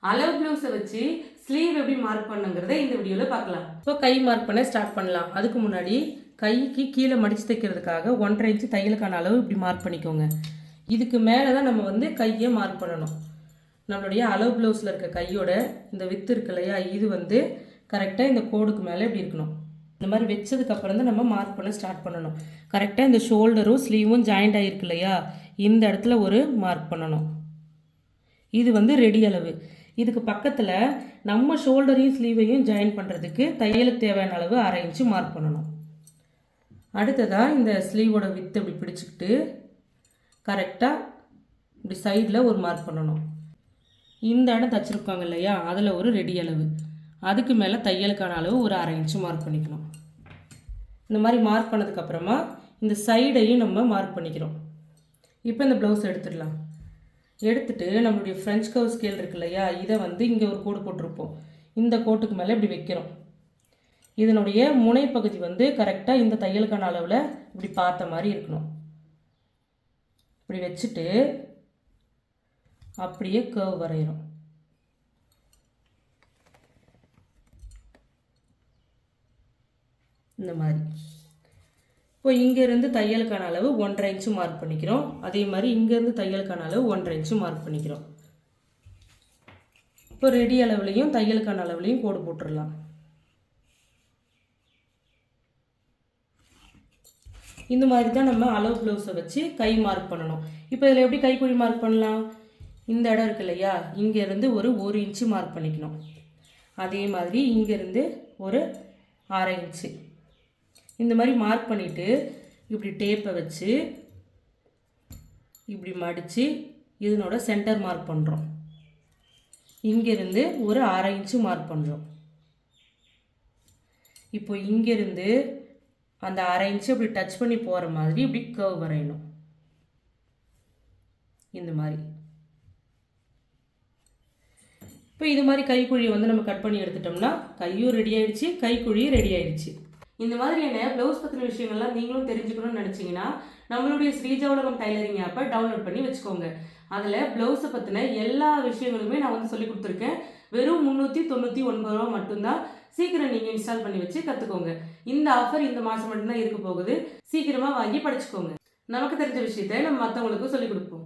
அளவு ப்ளவுஸை வச்சு ஸ்லீவ் எப்படி மார்க் பண்ணுங்கிறத இந்த வீடியோவில் பார்க்கலாம். ஸோ கை மார்க் பண்ண ஸ்டார்ட் பண்ணலாம். அதுக்கு முன்னாடி கைக்கு கீழே மடித்து தைக்கிறதுக்காக 1.5 இன்ச்சு தையலுக்கான அளவு இப்படி மார்க் பண்ணிக்கோங்க. இதுக்கு மேலே தான் நம்ம வந்து கையை மார்க் பண்ணணும். நம்மளுடைய அளவு ப்ளவுஸில் இருக்க கையோட இந்த வித்து இருக்கு இல்லையா, இது வந்து கரெக்டாக இந்த கோடுக்கு மேலே இப்படி இருக்கணும். இந்த மாதிரி வச்சதுக்கப்புறம் தான் நம்ம மார்க் பண்ண ஸ்டார்ட் பண்ணணும். கரெக்டாக இந்த ஷோல்டரும் ஸ்லீவும் ஜாயிண்ட் ஆகிருக்கு இல்லையா, இந்த இடத்துல ஒரு மார்க் பண்ணணும். இது வந்து ரெடி அளவு. இதுக்கு பக்கத்தில் நம்ம ஷோல்டரையும் ஸ்லீவையும் ஜாயின் பண்ணுறதுக்கு தையலுக்கு தேவையான அளவு 1/2 இன்ச்சு மார்க் பண்ணணும். அடுத்ததாக இந்த ஸ்லீவோட வித்து இப்படி பிடிச்சிக்கிட்டு கரெக்டாக இப்படி சைடில் ஒரு மார்க் பண்ணணும். இந்த இடம் தைச்சிருப்பாங்க இல்லையா, அதில் ஒரு ரெடி அளவு. அதுக்கு மேலே தையலுக்கான அளவு ஒரு 1/2 இன்ச்சு மார்க் பண்ணிக்கணும். இந்த மாதிரி மார்க் பண்ணதுக்கப்புறமா இந்த சைடையும் நம்ம மார்க் பண்ணிக்கிறோம். இப்போ இந்த ப்ளவுஸ் எடுத்துடலாம். எடுத்துட்டு நம்மளுடைய ஃப்ரெஞ்ச் கர்வ் ஸ்கேல் இருக்கு இல்லையா, இதை வந்து இங்கே ஒரு கோடு போட்டிருப்போம். இந்த கோட்டுக்கு மேலே இப்படி வைக்கிறோம். இதனுடைய முனைப்பகுதி வந்து கரெக்டாக இந்த தையலுக்கான அளவில் இப்படி பார்த்த மாதிரி இருக்கணும். இப்படி வச்சுட்டு அப்படியே கர்வ் வரைகிறோம். இந்த மாதிரி இப்போ இங்கேருந்து தையலுக்கான அளவு 1.5 இன்ச்சு மார்க் பண்ணிக்கிறோம். அதே மாதிரி இங்கேருந்து தையலுக்கான அளவு 1.5 இன்ச்சு மார்க் பண்ணிக்கிறோம். இப்போ ரெடி அளவுலையும் தையலுக்கான அளவுலையும் கோடு போட்டுடலாம். இந்த மாதிரி தான் நம்ம அளவு ப்ளவுஸை வச்சு கை மார்க் பண்ணணும். இப்போ இதில் எப்படி கைக்குழி மார்க் பண்ணலாம்? இந்த இடம் இருக்கு இல்லையா, இங்கேருந்து ஒரு 1 இன்ச்சு மார்க் பண்ணிக்கணும். அதே மாதிரி இங்கேருந்து ஒரு 1/2 இன்ச்சு இந்த மாதிரி மார்க் பண்ணிவிட்டு இப்படி டேப்பை வச்சு இப்படி மடித்து இதனோட சென்டர் மார்க் பண்ணுறோம். இங்கேருந்து ஒரு 1/2 இன்ச்சு மார்க் பண்ணுறோம். இப்போ இங்கேருந்து அந்த 1/2 இன்ச்சு இப்படி டச் பண்ணி போகிற மாதிரி இப்படி கர்வ் வரையணும். இந்த மாதிரி இப்போ இது மாதிரி கைக்குழியை வந்து நம்ம கட் பண்ணி எடுத்துட்டோம்னா கையும் ரெடி ஆயிடுச்சு, கைக்குழியும் ரெடி ஆயிடுச்சு. இந்த மாதிரியான ப்ளவுஸ் பற்றின விஷயங்கள்லாம் நீங்களும் தெரிஞ்சுக்கணும்னு நினச்சிங்கன்னா நம்மளுடைய ஸ்ரீஜா உலகம் டைலரிங் ஆப்பை டவுன்லோட் பண்ணி வச்சுக்கோங்க. அதில் ப்ளவுஸை பற்றின எல்லா விஷயங்களுமே நான் வந்து சொல்லி கொடுத்துருக்கேன். வெறும் 399 ரூபா மட்டும்தான். சீக்கிரம் நீங்கள் இன்ஸ்டால் பண்ணி வச்சு கற்றுக்கோங்க. இந்த ஆஃபர் இந்த மாதம் மட்டும்தான் இருக்க போகுது. சீக்கிரமாக வாங்கி படிச்சுக்கோங்க. நமக்கு தெரிஞ்ச விஷயத்தை நம்ம மற்றவங்களுக்கும் சொல்லிக் கொடுப்போம்.